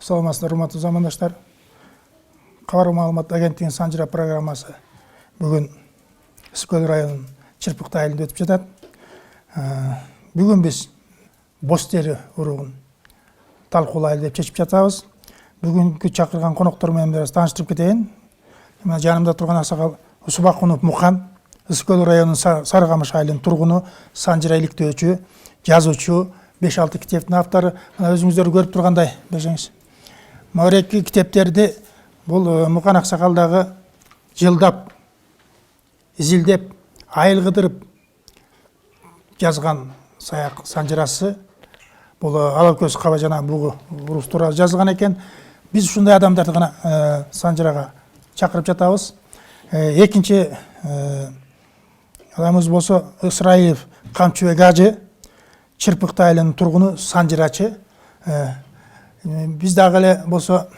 Саламатсыздар, урматтуу замандаштар. Кабар маалымат агенттигинин Санжыра программасы бүгүн Ысык-Көл районунун Чырпыкты айылында өтүп жатат. Бүгүн биз боз тери уругун талкуулайлы деп чечип жатабыз. Бүгүнкү чакырган коноктор менен бир тааныштырып кетейин. Мына жанымда турган аксакал Усубакунов Мухан, Ысык-Көл районунун Сарыкамыш айылынын тургуну, Санжыра иликтөөчү, жазуучу, 5-6 китептин автору. Мына өзүңүздөр көрүп тургандай берсеңиз. Мөрекки китептерди бул Мукан аксакалдагы жылдап, изилдеп, айыл кыдырып жазган саяк Санжырасы. Бул Алакөз Каба жана Бугу урус тууралуу жазылган экен. Биз ушундай адамдарды гана Санжырага чакырып жатабыз. Экинчи адамыбыз болсо Ысрайылов Камчыбек ажы, Чырпыкты айылынын тургуну, санжырачы. Биз дагы эле болсо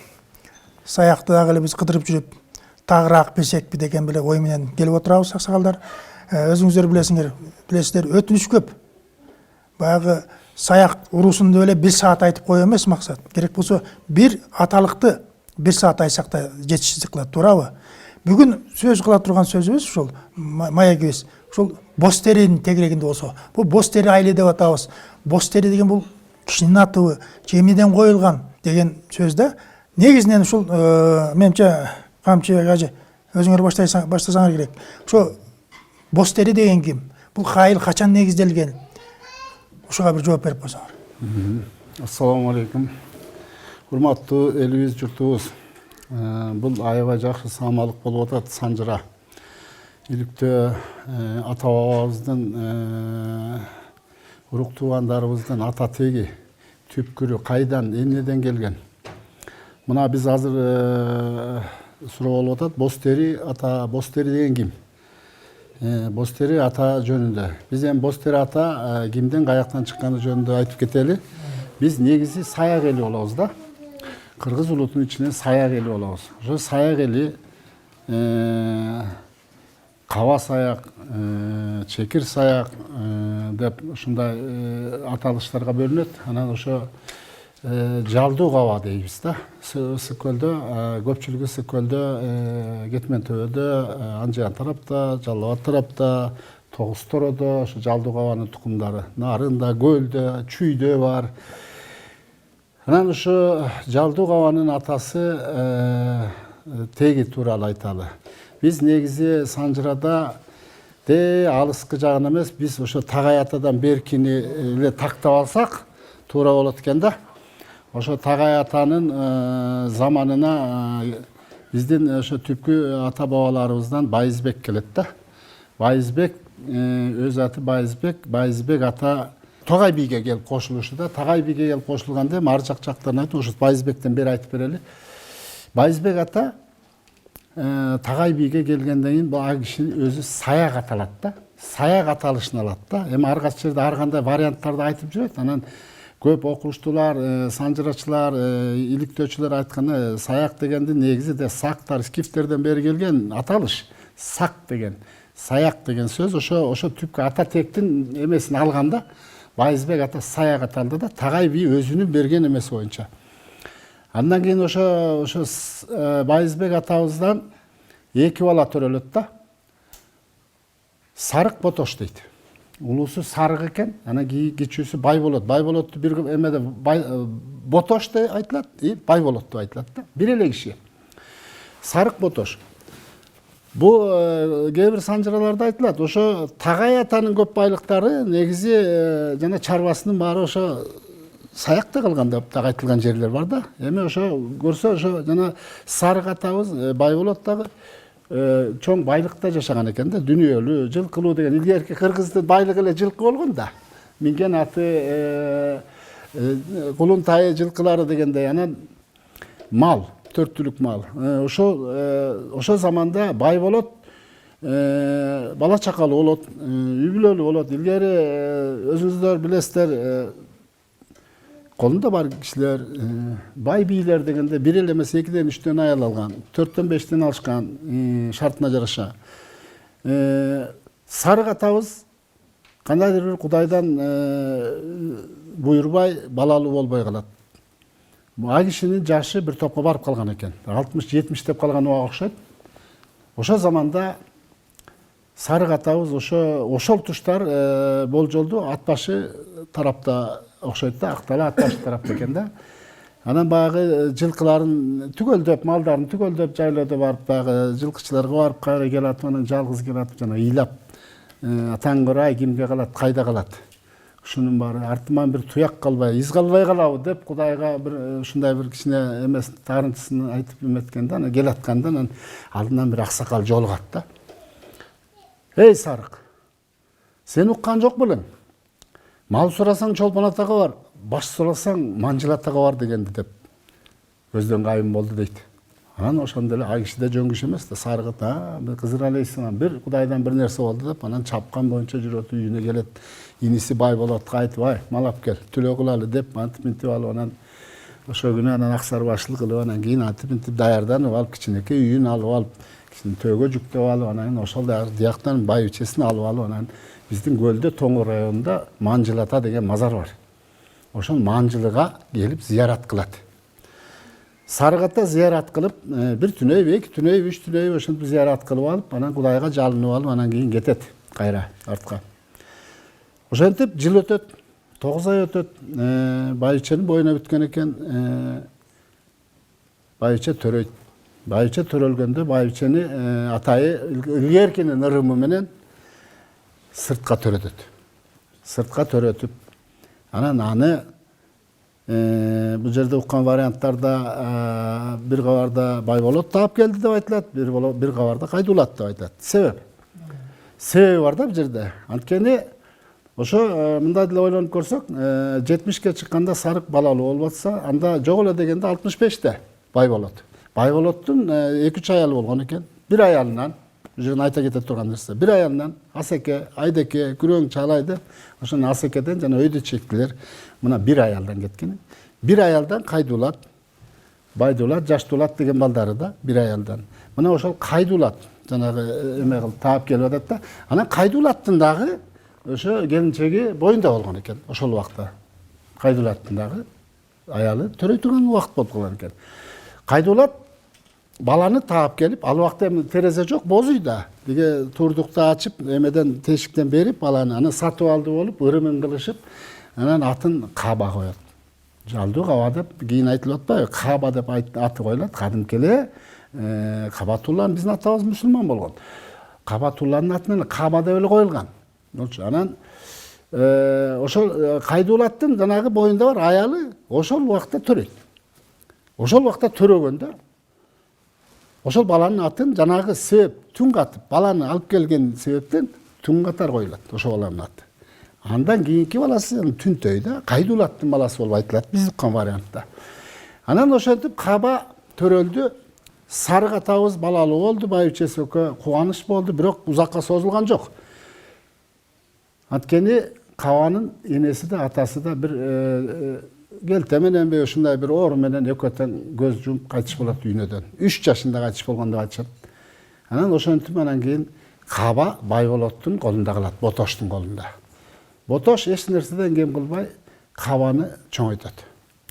саякты дагы эле биз кыдырып жүрүп, тагыраак билсекпи деген беле ой менен келип отурабыз аксакалдар. Өзүңүздөр билесиздер, өтүнүч көп. Баягы саяк уруусун деп эле 1 саат айтып кое эмес максат. Керек болсо бир аталыкты 1 саат айтсак да жетишсиздик кылат, туурабы? Бүгүн сөз кыла турган сөзүбүз ушул маегибиз. Ушул боз теринин тегерегинде болсо, бул боз тери айылы деп атабыз. Боз тери деген бул кишинин атыбы, эмнеден коюлган деген сөз да. Негизинен ушул менимче Камчыбек ажы өзүңөр баштасаңар керек. Ошо боз тери деген ким? Бул айыл качан негизделген? Ушуга бир жооп берип койсоңор. Ассаламу алейкум. Урматтуу элибиз, журтубуз. Бул аябай жакшы саамалык болуп атат Санжыра. Иликтөө ата бабабыздын, урук туугандарыбыздын ата теги, түпкүрү кайдан, эмнеден келген? Мына биз азыр суроо болуп атат, боз тери деген ким? Боз тери ата жөнүндө. Биз эми боз тери ата кимден, каяктан чыкканы жөнүндө айтып кетели. Биз негизи саяк эли болобуз да. Кыргыз улутунун ичинен саяк эли болобуз. Ошо саяк эли Каба саяк, Чекир саяк деп ушундай аталыштарга бөлүнөт. Анан ошо жалдуу каба дейбиз да. Ысык-Көлдө, көпчүлүгү Ысык-Көлдө, Кетмен төбөдө, Анжыян тарапта, Жалал Абад тарапта, Тогуз Тородо ошо жалдуу кабанын тукумдары. Нарында, Көлдө, Чүйдө бар. Анан ошо жалдуу кабанын атасы теги тууралуу айталы. Биз негизи Санжырада алыскы жагын эмес, биз ошо Тагай атадан беркини эле тактап алсак туура болот экен да. Ошо Тагай атанын заманына биздин ошо түпкү ата бабаларыбыздан Байызбек келет да. Байызбек өз аты Байызбек ата Тогай бийге келип кошулушу да. Тагай бийге келип кошулганда эми ар жактарын айтып, ошо Байызбектен бери айтып берели. Байызбек ата Тагай бийге келгенден кийин бул киши өзү саяк аталат да. Саяк аталышын алат да. Эми ар кайсы жерде ар кандай варианттарды айтып жүрөт. Анан көп окуучтулар, санжырачылар, иликтөөчүлөр айтканы саяк дегенди негизи де сактар, скифтерден бери келген аталыш. Сак деген, саяк деген сөз ошо түпкү ата тектин эмесин алган да. Байызбек ата саяк аталды да. Тагай бий өзүнүн берген эмеси боюнча. Андан кийин ошо Байызбек атабыздан 2 бала төрөлөт да. Сарык Ботош дейт. Улуусу Сарык экен, анан кичүүсү Байболот. Байболотту бир эмеде Ботош деп айтылат, Байболот деп айтылат да. Бир эле киши. Сарык Ботош. Бул кээ бир санжыраларда айтылат. Ошо Тагай атанын көп байлыктары негизи жана чарбасынын баары ошо саякта калган деп дагы айтылган жерлер бар да. Эми ошо көрсө ошо жана Сарык атабыз Байболот дагы чоң байлыкта жашаган экен да. Дүнүйөлүү, жылкылуу деген илгерки кыргыздын байлыгы эле жылкы болгон да. минген аты кулунтай жылкылары дегендей, анан мал, 4 түлүк мал. Ошол заманда бай болот, бала чакалуу болот, үй бүлөлүү болот. Илгери өзүңүздөр билесиздер, колунда бар кишилер, бай бийлер дегенде 1 эле эмес 2ден 3дөн аял алган, 4дөн 5ден алышкан шартына жараша. Сарык атабыз кандайдыр бир кудайдан буйрубай балалуу болбой калат. А кишинин жашы бир топко барып калган экен. 60-70 деп калган уга окшойт. Ошол заманда Сарык атабыз ошол туштар болжолду ат башы тарапта окшойт да, Актала ат башы тарапта экен да. Анан баягы жылкыларын түгөлдөп, малдарын түгөлдөп жайлоодо барып баягы жылкычыларга барып кайра келатып, анан жалгыз келатып жана ыйлап, атаң көрай кимге калат, кайда калат. Ушунун баары артыман бир туяк калбай, из калбай калабы деп Кудайга бир ушундай бир кичине эмес таарынчысын айтып эметкенде, анан келатканда анан алдынан бир аксакал жолугат да. Эй Сарык, сен уккан жок белең? Мал сурасаң Чолпон атага бар, баш сурасаң Манжыл атага бар дегенди деп көздөн кайым болду дейт. Анан ошондо эле ай киши да жөн киши эмес да, Сарык Кызыр алейхисалам бир Кудайдан бир нерсе болду деп анан чапкан боюнча жүрөт, үйүнө келет. Иниси бай болот, кайтып ай, мал алып кел, төлөө кылалы деп антип алып анан ошол күнү анан аксар башлык кылып анан кийин антип даярданып алып кичинекей үйүн алып алып, кичине төөгө жүктөп алып анан ошол дияктан байбичесин алып алып анан биздин Көлдө Тоңур районунда Манжыл ата деген мазар бар. Ошол Манжылыга келип зыярат кылат. Сарык ата зыярат кылып, бир түнөйбү, 2 түнөйбү, 3 түнөйбү ошентип зыярат кылып алып, анан Кудайга жалынып алып, анан кийин кетет кайра артка. Ошентип жыл өтөт, 9 ай өтөт, байбиченин боюна бүткөн экен, байбиче төрөйт. Байбиче төрөлгөндө байбичени атайы илгеркинин ырымы менен сыртка төрөтөт. Сыртка төрөтүп, анан аны бул жерде уккан варианттарда бир кабарда Байболот таап келди деп айтылат, бир кабарда Кайдулат деп айтылат. Себеби бар да бул жерде. Анткени ошо мындай деле ойлонуп көрсөк, 70ке чыкканда Сарык балалуу болуп атса, анда жок эле дегенде 65те Байболот. Байболоттун 2-3 аялы болгон экен. Бир аялынан, бул жерден айта кете турган нерсе, бир аялынан Асеке, Айдеке, Күрөң, Чалай деп, ошону Асекеден жана өйдө чектилер мына бир аялдан кеткен. Бир аялдан Кайдулат, Байдулат, Жаштулат деген балдары да бир аялдан. Мына ошол Кайдулат жанагы эме кылып таап келип атат да. Анан Кайдулаттын дагы ошо келинчеги боюнда болгон экен ошол убакта. Кайдулаттын дагы аялы төрөй турган убакыт болуп калган экен. Кайдулат баланы таап келип, ал убакта эми терезе жок, боз үйдө. Диге турдукту ачып, эмеден тешиктен берип баланы аны сатып алды болуп, ырымын кылышып, анан атын Каба коет. Жалдуу Каба деп кийин айтылып атпайбы? Каба деп аты коюлат. Кадимки эле Кабатулла биздин атабыз мусулман болгон. Кабатулланын атынан Каба деп эле коюлган. Анан ошол Кайдулаттын жанагы боюнда бар аялы ошол убакта төрөйт. Ошол убакта төрөгөндө ошол баланын атын жанагы себеп түн катып, баланы алып келген себептен түн катар коюлат ошол баланын аты. Андан кийинки баласы Түнтөй да Кайдулаттын баласы болуп айтылат биз уккан вариантта. Анан ошентип Каба төрөлдү. Сарык атабыз балалуу болду, байбичеси экөө кубаныч болду, бирок узакка созулган жок. Анткени Кабанын энеси да атасы да бир келте менен ушундай бир оору менен экөөтөн көз жумуп кайтыш болот дүйнөдөн. 3 жашында кайтыш болгон деп айтышат. Анан ошентип анан кийин Каба Байболоттун колунда калат, Ботоштун колунда. Ботош эч нерседен кем кылбай Кабаны чоңойтот.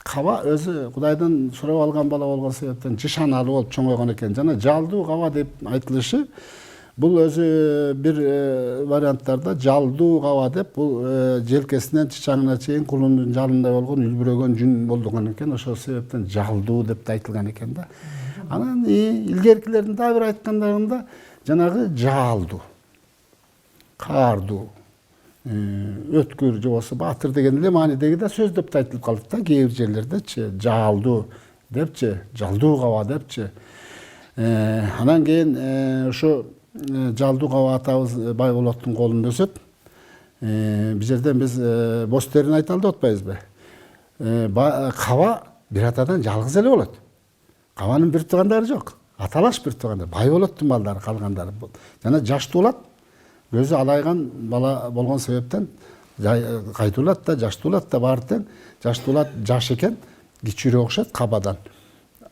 Каба өзү Кудайдан сурап алган бала болгон себептен жышаналуу болуп чоңойгон экен. Жана жалдуу Каба деп айтылышы бул өзү бир варианттарда жалдуу Каба деп бул желкесинен чычаңына чейин кулунун жалындай болгон үлбүрөгөн жүн болгон экен. Ошол себептен жалдуу деп да айтылган экен да. Анан илгеркилердин дагы бир айткандарында жанагы жаалдуу, каардуу, өткүр же болбосо баатыр деген эле маанидеги да сөз деп айтылып калат да кээ бир жерлердечи, жаалдуу депчи, жалдуу Каба депчи. Анан кийин ошо жалдуу Каба атабыз Байболоттун колунда өсөт. Бул жерден биз боз терини айта алып атпайбызбы? Каба бир атадан жалгыз эле болот. Кабанын бир туугандары жок. Аталаш бир туугандар, бай болоттун балдары калгандары. Жана жаштуу болот. Көзү алайган бала болгон себептен кайтуулат да, жаштуулат да баары тең. Жаштуулат жаш экен, кичүүрөөк окшойт кабадан.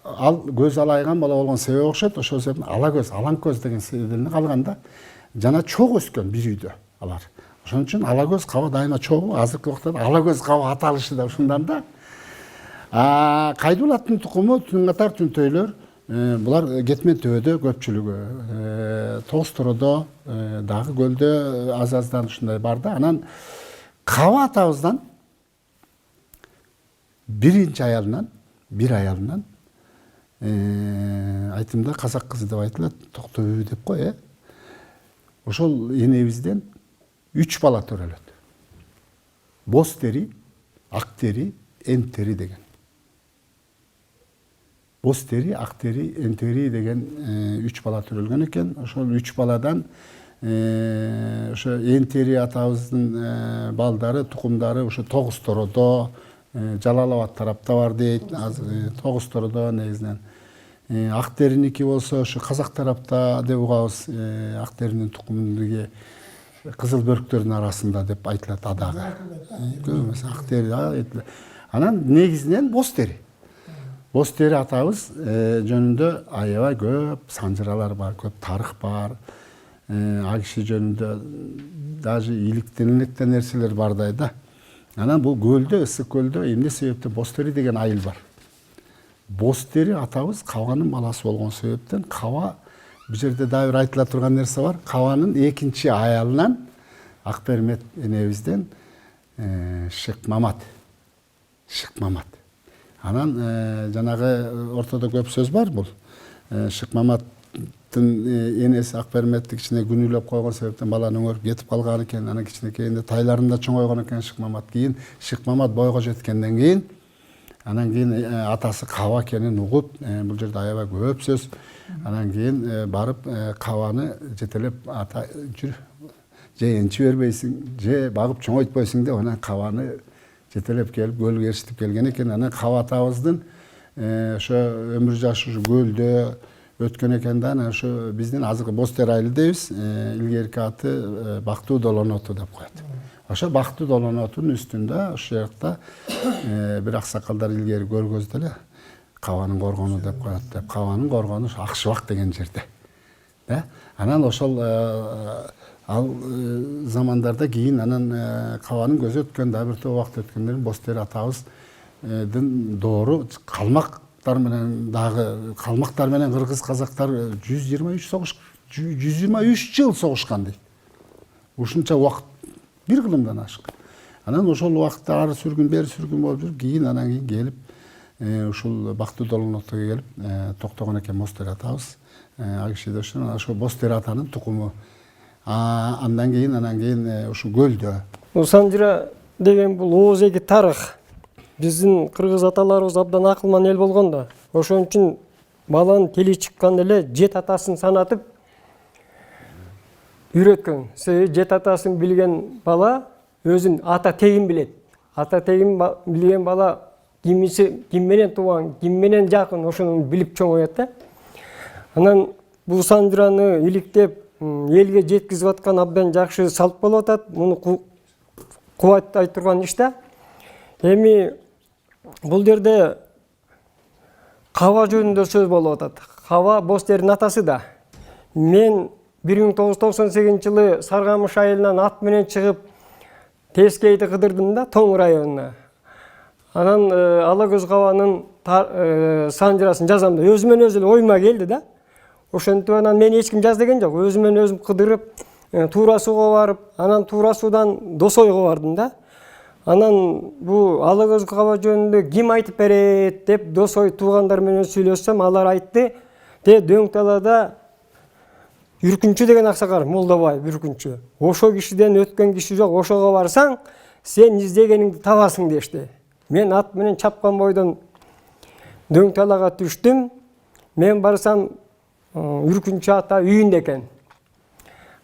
Ал көз алайган бала болгон себеби окшойт, ошол себептен ала көз, алаң көз деген себептен калган да. Жана чогуу өскөн бир үйдө алар. Ошон үчүн ала көз каба дайыма чогуу, азыркы убакта ала көз каба аталышы да ушундан да. Кайдуулаттын тукуму түн-катар түнтөйлөр, булар кетмен төбөдө көпчүлүгү, Тогуз Тородо, дагы көлдө аз-аздан ушундай бар да. Анан каба атабыздан биринчи аялынан, бир аялынан айтымда казак кызы деп айтылат, Токтоүй деп кой, ошол энебизден 3 бала төрөлөт. Боз тери, ак тери, эн тери деген. Боз тери, ак тери, эн тери деген 3 бала төрөлгөн экен. Ошол 3 баладан ошо эн тери атабыздын балдары, тукумдары ошо Тогуз Тородо, Жалал Абад тарапта бар дейт. Тогуз Тородо негизинен. Ак териники болсо ошо казак тарапта деп угабыз. Ак теринин тукумдуги кызыл бөрктөрдүн арасында деп айтылат адагы. Көбүнесе ак тери айтылат. Анан негизинен боз тери. Боз тери атабыз жөнүндө аябай көп санжыралар бар, көп тарых бар. Ал киши жөнүндө даже иликтенилектен нерселер бардай да. Анан бул көлдө, ысык көлдө эмне себептен боз тери деген айыл бар. Боз тери атабыз кабанын баласы болгон себептен каба бул жерде дагы бир айтыла турган нерсе бар. Кабанын экинчи аялынан Акбермет энебизден Шыкмамат. Анан жанагы ортодо көп сөз бар бул. Шыкмаматтын энеси Акберметти кичине күнүлөп койгон себептен баланы өңөрүп кетип калган экен. Анан кичинекейинде тайларында чоңойгон экен Шыкмамат. Кийин Шыкмамат бойго жеткенден кийин анан кийин атасы каба экенин угуп, бул жерде аябай көп сөз. Анан кийин барып кабаны жетелеп ата жүр. Же энчи бербейсиң, же багып чоңойтпойсуң деп анан кабаны жетелеп келип көлгө эрişтип келген экен. Анан каба атабыздын ошо өмүр жашы көлдө өткөн экен да. Анан ошо биздин азыркы боз тери айылы дейбиз. Илгерки аты Бактуу Долоноту деп коет. Ошо Бактуу Долонотунун үстүндө ошол жакта бир аксакалдар илгери көргөздө эле кабанын коргону деп коет деп. Кабанын коргону Акшыбак деген жерде. Анан ошол ал замандарда кийин анан кабанын көзү өткөн да бир топ убакыт өткөндөн кийин боз тери атабыздын доору калмактар менен дагы калмактар менен кыргыз казактар 123 жыл согушкан дейт. Ушунча убакыт бир кылымдан ашык. Анан ошол убакытта ары сүргүн бери сүргүн болуп жүрүп кийин анан кийин келип ушул Бактуу Долонотуга келип токтогон экен боз тери атабыз. Ал киши да ошол боз тери атанын тукуму. Андан кийин ушу көлдө. Санжыра деген бул ооздеги тарых. Биздин кыргыз аталарыбыз абдан акылман эл болгон да. Ошон үчүн баланын тили чыкканда эле жет атасын санатып үйрөткөн. Себеби жет атасын билген бала өзүн ата тегин билет. Ата тегин билген бала ким менен тууган, ким менен жакын ошону билип чоңоет да. Анан бул санжыраны иликтеп элге жеткизип аткан абдан жакшы салт болуп атат. Муну кубаттай турган иш да. Эми бул жерде каба жөнүндө сөз болуп атат. Каба боз теринин атасы да. Мен 1998 жылы Саргамыш айылынан ат менен чыгып Тескейди кыдырдым да, Тоң районуна. Анан ала көз кабанын санжырасын жазам да. Өзүмөн өзү эле оюма келди да. Ошентип анан мени эч ким жаз деген жок. Өзүмөн өзүм кыдырып, туура сууга барып, анан туура суудан Досойго бардым да. Анан бу ала көз каба жөнүндө ким айтып берет деп Досой туугандар менен сүйлөшсөм, алар айтты. Дөң талада Үркүнчү деген аксакал, Молдобаев Үркүнчү. Ошо кишиден өткөн киши жок, ошого барсаң, сен издегениңди табасың дешти. Мен ат менен чапкан бойдон дөң талага түштүм. Мен барсам Үркүнчү ата үйүндө экен.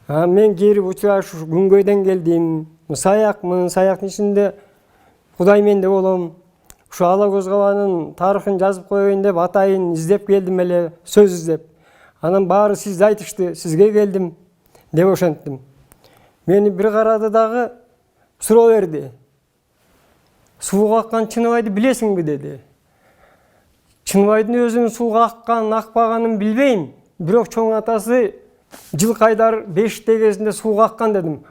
Мен кирип учурашып Күнгөйдөн келдим. саякмын, саяктын ичинде Кудаймен де болом. Ушу Ала көз кабанын тарыхын жазып коеюн деп атайын издеп келдим эле, сөз издеп. Анан баары сиз айтышты, сизге келдим деп ошенттим. Мени бир карады дагы суроо берди. Сууга аккан Чыныбайды билесиңби деди. Чыныбайдын өзүнүн сууга аккан, акпаганын билбейм. Бирок чоң атасы Жылкайдар 5 кезинде сууга аккан дедим.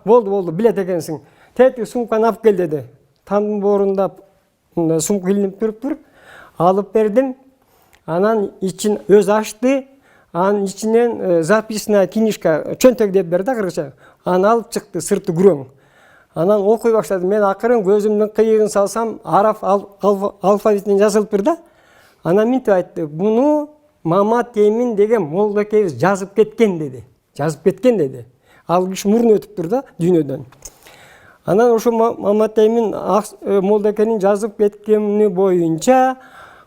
Болду, билет экенсиң. Тети сумканы алып кел деди. Тамдын боорунда сумка илинип туруптур. Алып бердим. Анан ичин өзү ачты. Анын ичинен записная книжка, чөнтөк деп берди кыргызча. Аны алып чыкты, сырты күрөң. Анан окуй баштадым. Мен акырын көзүмдүн кыйыгын салсам, араб алфавитинен жазылыптыр да. Анан минтип айтты. Буну Мамат Эмин деген молдокебиз жазып кеткен деди. Ал киши мурун өтүптүр да дүйнөдөн. Анан ошо Мамат Эмин молдокенин жазып кеткени боюнча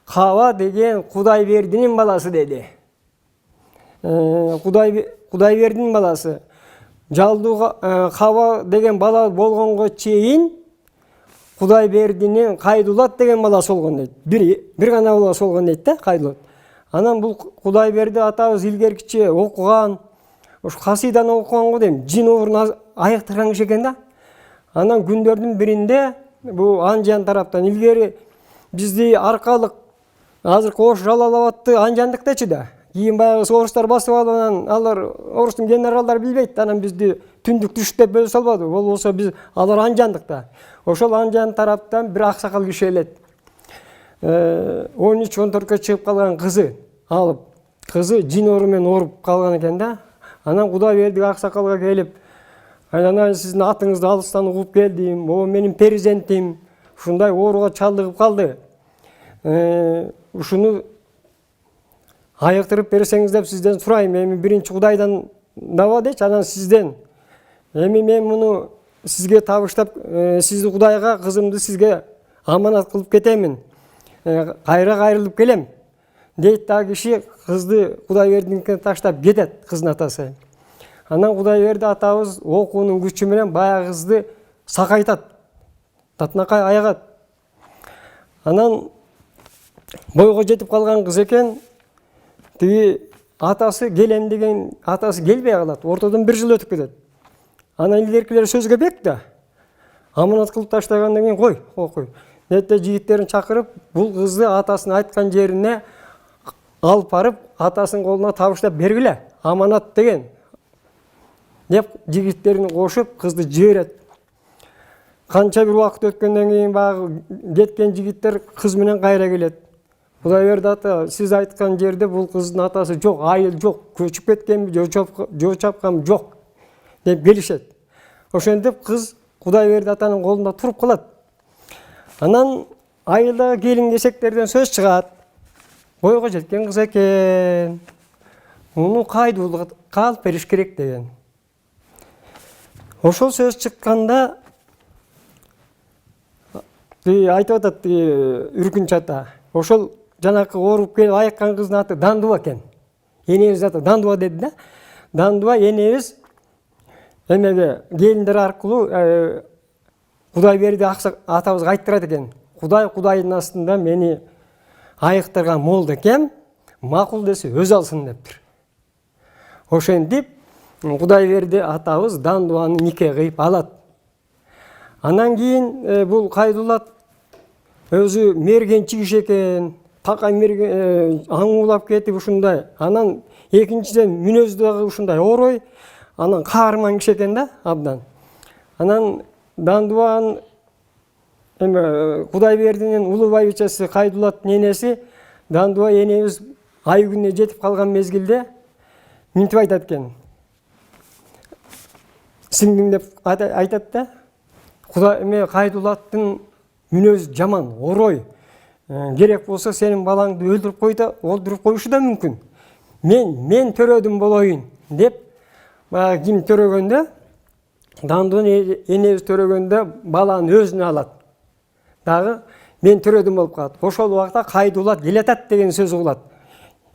Каба деген Кудайбердинин баласы деди. Кудайбердинин баласы. Жалдуу Каба деген бала болгонго чейин Кудайбердинин Кайдулат деген баласы болгон дейт. Бир гана баласы болгон дейт да, Кайдулат. Анан бул Кудайберди атабыз илгеркиче окуган, ош касыйданы окуганго дейм, жин обурун айыктырган киши экен да. Анан күндөрдүн биринде бул Анжан тараптан илгери бизди аркалык азыркы Ош Жалал Абадты Анжандыктачы да. Кийин баягы орустар басып алып, анан алар орустун генералдары билбейт, анан бизди түндүк түштүк деп бөлүп салбады. Болбосо алар Анжандыкта. Ошол Анжан тараптан бир аксакал киши элет. 13-14 чыгып калган кызы алып, кызы жин оору менен ооруп калган экен да. Анан Кудайберди аксакалга келип, анан сиздин атыңызды алыстан угуп келдим, о менин перзентим ушундай ооруга чалдыгып калды. Ушуну айыктырып берсеңиз деп сизден сурайм. Эми биринчи Кудайдан даба дечи, анан сизден. Эми мен муну сизге табыштап, сизди Кудайга, кызымды сизге аманат кылып кетемин. Кайра кайрылып келем дейт да киши, кызды Кудайбердинике таштап кетет, кыздын атасы. Анан Кудайберди атабыз окуунун күчү менен баягы кызды сакайтат, татынакай аягат. Анан бойго жетип калган кыз экен, тиги атасы келем деген атасы келбей калат, ортодон 1 жыл өтүп кетет. Анан илгеркилер сөзгө бек да, аманат кылып таштагандан кийин кой. Нетте жигиттерин чакырып, бул кызды атасынын айткан жерине алып барып, атасынын колуна табыштап бергиле, аманат деген деп жигиттерин кошуп кызды жиберет. Канча бир убакыт өткөндөн кийин баягы кеткен жигиттер кыз менен кайра келет. Кудайберди ата, сиз айткан жерде бул кыздын атасы жок, айыл жок, көчүп кеткенби, жөө чапканбы жок деп келишет. Ошентип кыз Кудайберди атанын колунда туруп калат. Анан айылдагы келин кесектерден сөз чыгат. Бойго жеткен кыз экен. Муну Кайдулатка алып бериш керек деген. Ошол сөз чыкканда айтып атат Үркүнч ата. Ошол жанакы ооруп келип айыккан кыздын аты Дандуба экен. Энебиз аты Дандуба деди да. Дандуба энебиз эмеге келиндер аркылуу Кудайберди атабызга айттырат экен. Кудайдын астында мени айыктырган молдо экен, макул десе өз алсын дептир. Ошентип Кудайберди атабыз Дандубаны нике кыйып алат. Анан кийин бул Кайдулат өзү мергенчи киши экен, такай мерген аңуулап кетип ушундай. Анан экинчиден мүнөзү дагы ушундай орой, анан каарман киши экен да, абдан. Анан Дандубанын Кудайбердинин улуу байбичеси Кайдулаттын энеси Дандуба энебиз ай күнүнө жетип калган мезгилде минтип айтат экен. Сиңдиң деп айтат да. Кайдулаттын мүнөзү жаман, орой. Керек болсо сенин балаңды өлтүрүп коюшу да мүмкүн. Мен төрөдүм болоюн деп ким төрөгөндө, Дандубанын энебиз төрөгөндө баланын өзүнө алат. Дагы мен төрөдүм болуп калат. Ошол убакта Кайдулат келатат деген сөз угулат.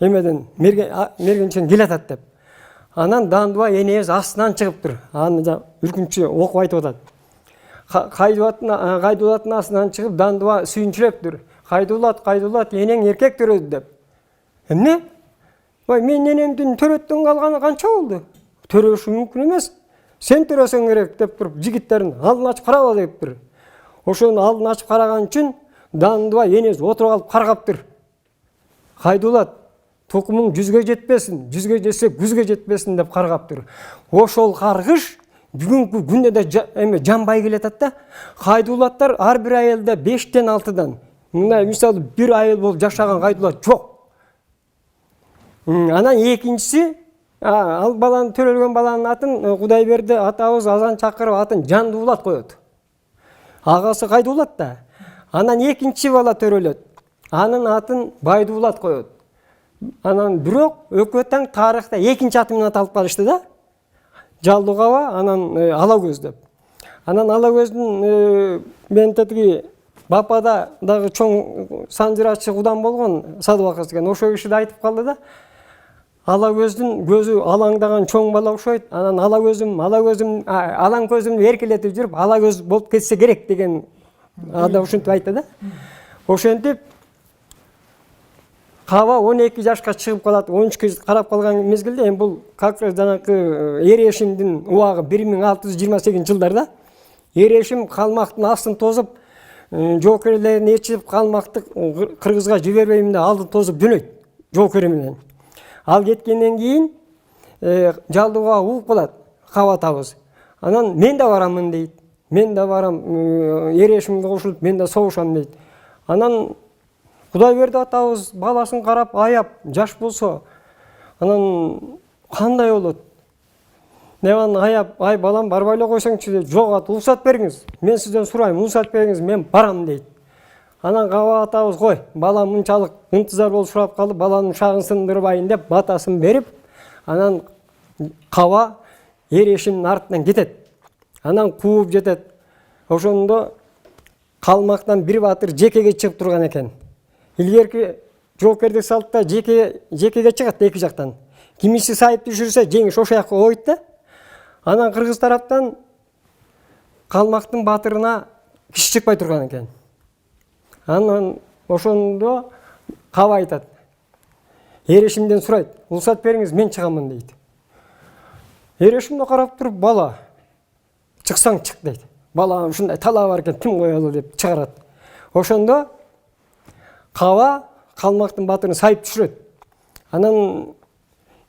Эмеден мергенчен келатат деп. Анан Дандуба энебиз астынан чыгыптыр. Аны үркүнчү окуп айтып атат. Кайдулаттын астынан чыгып Дандуба сүйүнчүлөптүр. Кайдулат, энең эркек төрөдү деп. Эмне? Ой, мен энемдин төрөттөн калганы канча болду? Төрөшү мүмкүн эмес. Сен төрөсөң керек деп туруп жигиттерин алдын ачып карап алыптыр. Ошонун алдын ачып караган үчүн Дандуба энебиз отуруп алып каргаптыр. Кайдулат, тукумуң 100ге жетпесин, 100ге жетсе 100ге жетпесин деп каргаптыр. Ошол каргыш бүгүнкү күндө да жанбай келатат да. Кайдулаттар ар бир айылда 5-тен 6-дан. Мындай мисалы бир айыл болуп жашаган кайдулат жок. Анан экинчиси, ал баланы төрөлгөн баланын атын Кудайберди атабыз азан чакырып атын Жандуулат коет. Агасы Кайдуулат да. Анан экинчи бала төрөлөт. Анын атын Байдуулат коет. Анан бирок экөө тең тарыхта экинчи аты менен аталып калышты да. Жалдуугаба, анан Алакөз деп. Анан Алакөздүн мен тетиги Бапада дагы чоң санжырачы кудан болгон Садыбакас деген ошо киши да айтып калды да. Алакөздүн көзү алаңдаган чоң бала окшойт. Анан алаң көзүмдү эркелетип жүрүп, Алакөз болуп кетсе керек деген ада ушинтип айтты да. Ошентип Каба 12 жашка чыгып калат, 13-кө карап калган мезгилде, эми бул как раз жанакы Эрешимдин убагы 1628-жылдарда. Эрешим калмактын астын тозуп, жоокерлерин ээрчип калмакты Кыргызга жибербейм деп алды тозуп жөнөйт жоокери менен. Ал кеткенден кийин Жалдууга угуп калат Каба атабыз. Анан мен да барамын дейт. Мен да барам, Эрешимге кошулуп, мен да согушам дейт. Анан Кудайберди атабыз баласын карап, аяп, жаш болсо, анан кандай болот? Неван аяп, ай балам барбай эле койсоңчу дейт. Жок ат, уруксат бериңиз. Мен сизден сурайм, уруксат бериңиз, мен барам дейт. Анан Каба атабыз кой, балам мынчалык ынтызар болуп сурап калды, баланын шагын сындырбайын деп батасын берип, анан Каба Эрешимдин артынан кетет. Анан кууп жетет. Ошондо калмактан бир батыр жекеге чыгып турган экен. Илгерки жоокердик салтта жекеге чыгат эки жактан. Кимиси сайып түшүрсө жеңиш ошо жакка койт да. Анан кыргыз тараптан калмактын батырына киши чыкпай турган экен. Анан ошондо Каба айтат. Эрешимден сурайт, уруксат бериңиз, мен чыгамын дейт. Эрешимди карап туруп, бала, чыксаң чык дейт. Бала ушундай талабы бар экен, ким коелу деп чыгарат. Ошондо Каба калмактын батырын сайып түшүрөт. Анан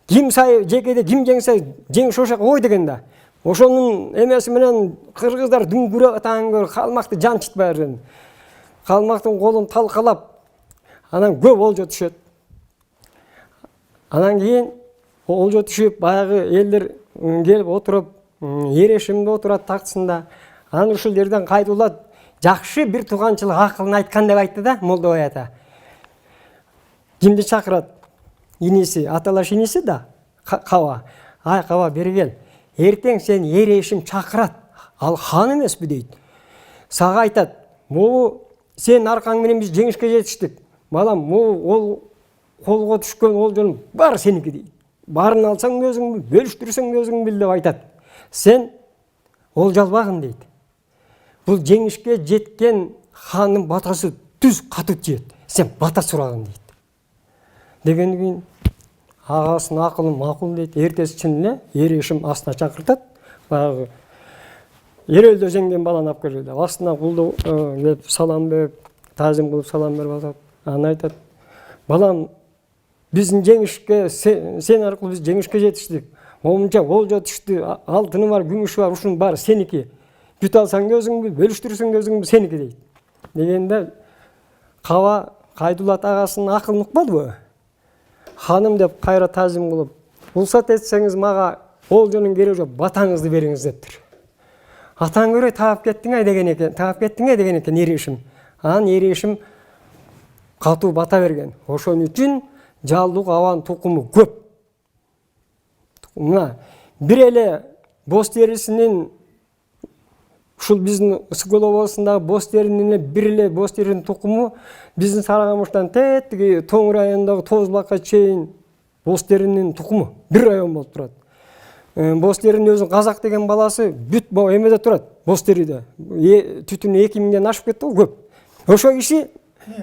ким жекеде ким жеңсе жеңиш ошо жака кой деген да. Ошонун эмеси менен кыргыздар дүңгүрөп атаан калмакты жанчытпай берген. Калмактын колун талкалап, анан көп олжо түшөт. Анан кийин олжо түшүп, баягы элдер келип отуруп, Эрешимде отурат тактысында. Анан ушул жерден Кайдулат жакшы бир тууганчылык акылын айткан деп айтты да Молдобай ата. Кимди чакырат? Иниси, аталаш иниси да, Каба. Ай Каба, бери кел. Эртең сен Эрешим чакырат. Ал хан эмеспи дейт. Сага айтат, могу сен аркаң менен биз жеңишке жетиштик. Балам, могу ол колго түшкөн олжонун баары сеники дейт. Баарын алсаң өзүң бил, бөлүштүрсөң өзүң бил деп айтат. Сен олжо албагын дейт. Бул жеңишке жеткен хандын батасы түз катып жейт. Сен бата сурагын дейт. Дегенден кийин агасынын акылы макул дейт. Эртеси чын эле Эрешим астына чакыртат. Баягы Эрөлдө жеңген баланы алып келди. Астына кулду келип салам берип, таазим кылып салам берип атат. Аны айтат. Балам, биздин жеңишке сен аркылуу биз жеңишке жетиштик. Момунча олжо түштү, алтыны бар, күмүшү бар, ушунун баары сеники. Бүт алсаң өзүң бил, бөлүштүрсөң өзүң бил, сеники дейт. Дегенде Каба Кайдулат агасынын акылын укпадыбы? Ханым деп кайра таазим кылып, уруксат этсеңиз мага олжонун кереги жок, батаңызды бериңиз дептир. Атаң көрөй таап кеттиң деген экен Эрешим. Анан Эрешим катуу бата берген. Ошон үчүн Жалдуу Кабанын тукуму көп. Мына бир эле боз терисинин ушул биздин Ысыкөл облусундагы боз теринин бир эле боз теринин тукуму биздин Сарыгамыштан тетиги Тоң районундагы Тоозбулакка чейин боз теринин тукуму бир район болуп турат. Бостеринин өзүнүн казак деген баласы бүт могу эмеде турат, Бостериде. Түтүнү 2000ден ашып кетти го, көп. Ошо киши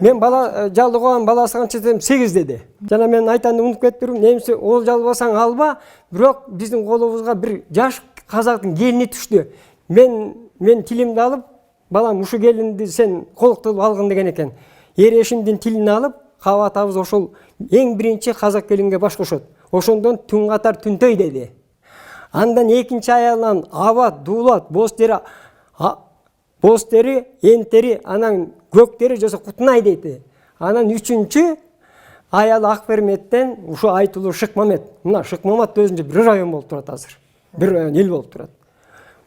мен бала жалдыган баласы канча десем 8 деди. Жана мен айтанды унутуп кетиптирмин. Немесе ол жалбасаң алба, бирок биздин колубузга бир жаш казактын келини түштү. Мен тилимди алып, балам ушу келинди сен колуктулуп алгын деген экен. Эрешимдин тилин алып, кабатабыз ошол эң биринчи казак келинге баш кошот. Ошондон түн катар түнтөй деди. Андан экинчи аялынан абат, дуулат, бостери, энтери, анан көктери жоса Кутунай дейти. Анан үчүнчү аялы Акберметтен ушу айтылуу Шыкмамет. Мына Шыкмамат өзүнчө бир район болуп турат азыр. Бир район эл болуп турат.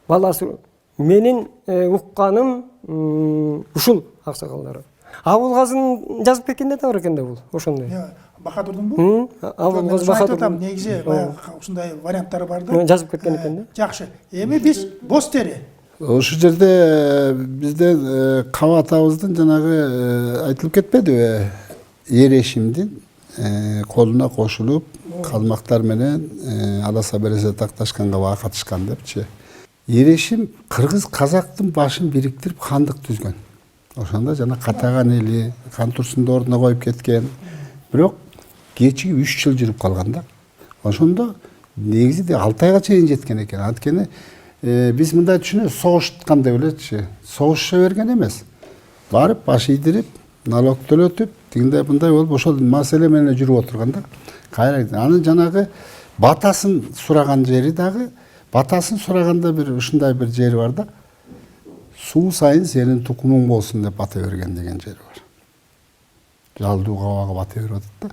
Баласы менин укканым ушул аксакалдары. Абылгазын жазып кеткенде да бар экен да бул, ошондой. Бахадурдун бул? Абылгаз Бахадур. Негизи ушундай варианттары бар да. Жазып кеткен экен да. Жакшы. Эми биз Бостери. Ошол жерде бизден кабатабыздын жанагы айтылып кетпедиби? Эрешимдин колуна кошулуп, калмактар менен аласа бересе такташканга баа катышкан депчи. Эрешим кыргыз казактын башын бириктирип хандык түзгөн. Ошондо жана катаган эли хан турсунду ордуна коюп кеткен. Бирок кечиги 3 жыл жүрүп калган да. Ошондо негизи 6 айга чейин жеткен экен. Анткени биз мындай түшүнөбүз, согуштукан деп элечи. Согуша берген эмес. Барып баш ийдирип, налог төлөтүп, тигиндей мындай болуп ошол маселе менен жүрүп отурган да. Кайра анын жанагы батасын сураган жери дагы, батасын сураганда бир ушундай бир жери бар да. Суу сайын сенин тукумуң болсун деп бата берген деген жери бар. Жалдуу кабага бата берип атат да.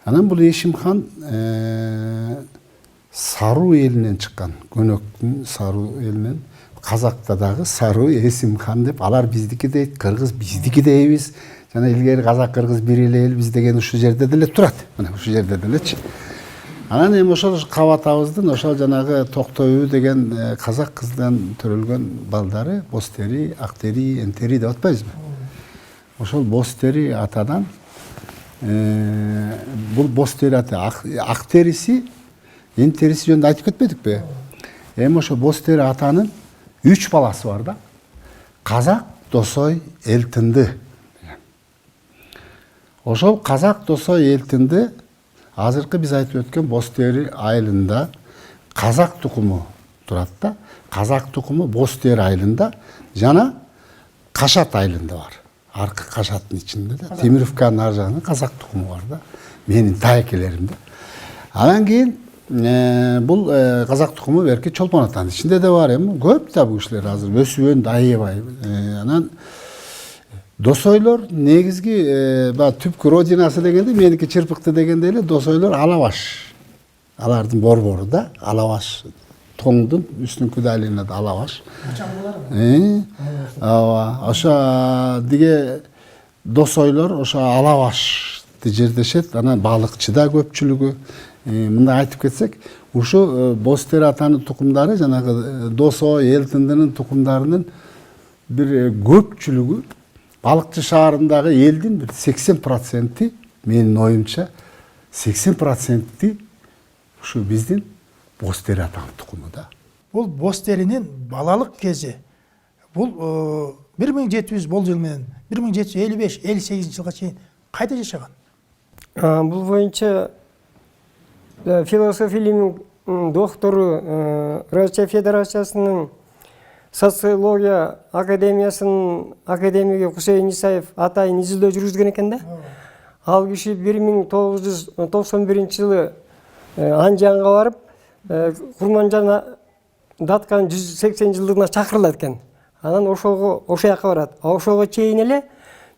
Анан бул Эшим хан Сару элинен чыккан. Көнөктүн Сару элинен. Казакта дагы Сару Эсим хан деп, алар биздики дейт, кыргыз биздики дейбиз. Жана илгери казак кыргыз бир эле элбиз деген ушул жерде деле турат. Мына ушул жерде делечи. Анан эми ошол кабатабыздын ошол жанагы Токтойбу деген казак кыздан төрөлгөн балдары Бостери, Актери, Энтери деп атпайбызбы? Ошол Бостери атадан бул Бостери ата Актериси, Энтериси жөнүндө айтып кетпедикпи? Эми ошо Бостери атанын 3 баласы бар да. Казак, Досой, Элтинди. Ошол Казак, Досой, Элтинди азыркы биз айтып өткөн Бостери айылында казак тукуму турат да. Казак тукуму Бостери айылында жана Кашат айылында бар. Аркы Кашаттын ичинде да. Темировканын ар жагында казак тукуму бар да. Менин тайкелерим да. Анан кийин бул казак тукуму берки Чолпон атанын ичинде да бар эми. Көп да бул кишилер азыр өсүбөн да аябай. Анан Досойлор негизги түпкү родинасы дегенде меники Чырпыкты дегенде эле Досойлор Алабаш. Алардын борбору да Алабаш. Тоңдун үстүнкү дайланат Алабаш. Ошо диге Досойлор ошо Алабашты жердешет. Анан балыкчы да көпчүлүгү. Мындай айтып кетсек, ушу Бостери атанын тукумдары жанагы Досой, Элтиндинин тукумдарынын бир көпчүлүгү балыкчы шаарындагы элдин бир 80% менин оюмча 80% ушу биздин Бостери атанын тукуму да. Бул Бостеринин балалык кези. Бул 1700 бул жыл менен 1755-58 жылга чейин кайда жашаган? Бул боюнча философия илиминин доктору Россия Федерациясынын социология академиясынын академиги Хусейин Исаев атайын изилдөө жүргүзгөн экен да. Ал киши 1991 жылы Анжанга барып, Курманжан даткан 180 жылдыгына чакырылат экен. Анан ошол жака барат. Ошого чейин эле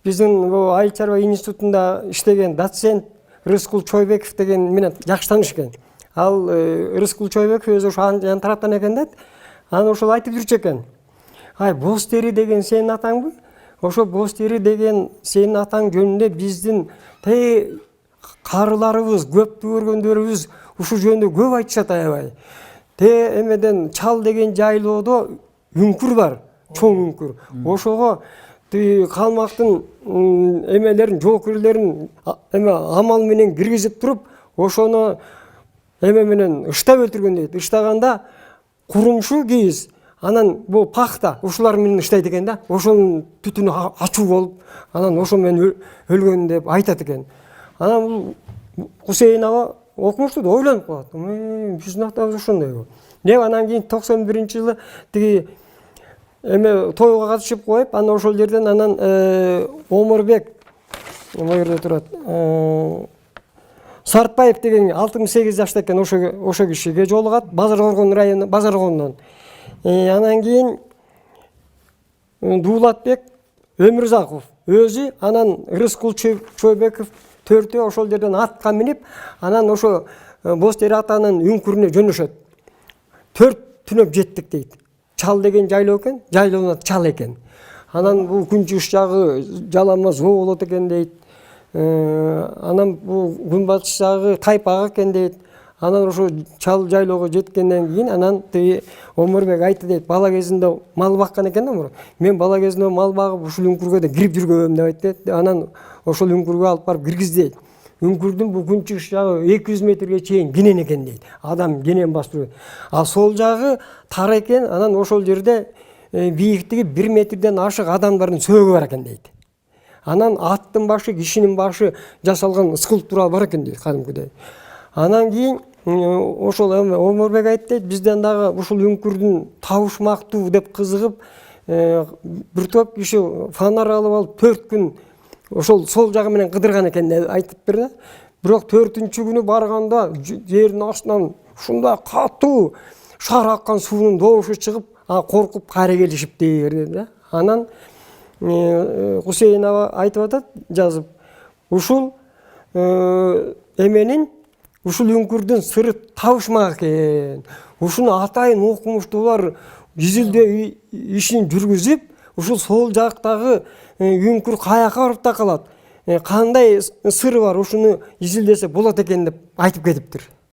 биздин айыл чарба институтунда иштеген доцент Рыскул Чойбеков деген менен жакшы тааныш экен. Ал Рыскул Чойбеков өзү ошо Анжан тараптан экен да. Анан ошол айтып жүрчү экен. Ай, Бостери деген сенин атаңбы? Ошо Бостери деген сенин атаң жөнүндө биздин карыларыбыз, көптү көргөндөрүбүз ушул жөнүндө көп айтышат аябай. Эмеден Чал деген жайлоодо үңкүр бар, чоң үңкүр. Ошого калмактын эмелерин, жоокерлерин амал менен киргизип туруп, ошону эме менен ыштап өлтүргөн дейт. Ыштаганда курумшу кийиз, анан бул пахта ушулар менен ыштайт экен да. Ошонун түтүнү ачуу болуп, анан ошо менен өлгөн деп айтат экен. Анан бул Хусейин аба окумушту да ойлонуп калат. Биздин атабыз ошондой. Деп анан кийин 91-жылы тиги эме тойго катышып коюп, анан ошол жерден анан Омурбек жерде турат. Сартбаев деген 68 жашта экен, ошо кишиге жолугат, Базаркоргон району, Базаркоргондон. Анан кийин Дуулатбек Өмүрзаков өзү, анан Рыскул Чойбеков төртөө ошол жерден атка минип, анан ошо Бостери атанын үңкүрүнө жөнөшөт. 4 түнөп жеттик дейт. Чал деген жайлоо экен, жайлоонун аты Чал экен. Анан бул күн чыгыш жагы жалама зоо болот экен дейт. Анан бул күнбатыш жагы Тайпак экен дейт. Анан ошо Чал жайлоого жеткенден кийин анан тиги Омурбек айтты дейт, бала кезинде мал баккан экен да. Мен бала кезинде мал багып ушул үңкүргө да кирип жүргөм деп айтты. Анан ошол үңкүргө алып барып киргизди дейт. Үңкүрдүн бул күн чыгыш жагы 200 метрге чейин кенен экен дейт. Адам кенен басып. А сол жагы тар экен, анан ошол жерде бийиктиги 1 метрден ашык адамдардын сөөгү бар экен дейт. Анан аттын башы, кишинин башы жасалган скульптура бар экен дейт, кадимкидей. Анан кийин ошол Омурбек айтты, бизден дагы ушул үңкүрдүн табышмактуу деп кызыгып, бир топ киши фонарь алып алып 4 күн ошол сол жагы менен кыдырган экен деп айтып берди. Бирок 4-күнү күнү барганда жердин астынан ушундай катуу шаар аккан суунун добушу чыгып, коркуп кайра келишип берди да. Анан Хусейин аба айтып атат, жазып, ушул эменин, ушул үңкүрдүн сыры табышмак экен. Ушуну атайын окумуштуулар изилдөө ишин жүргүзүп, ушул сол жактагы үңкүр каяка барып такалат, кандай сыры бар, ушуну изилдесе болот экен деп айтып кетиптир.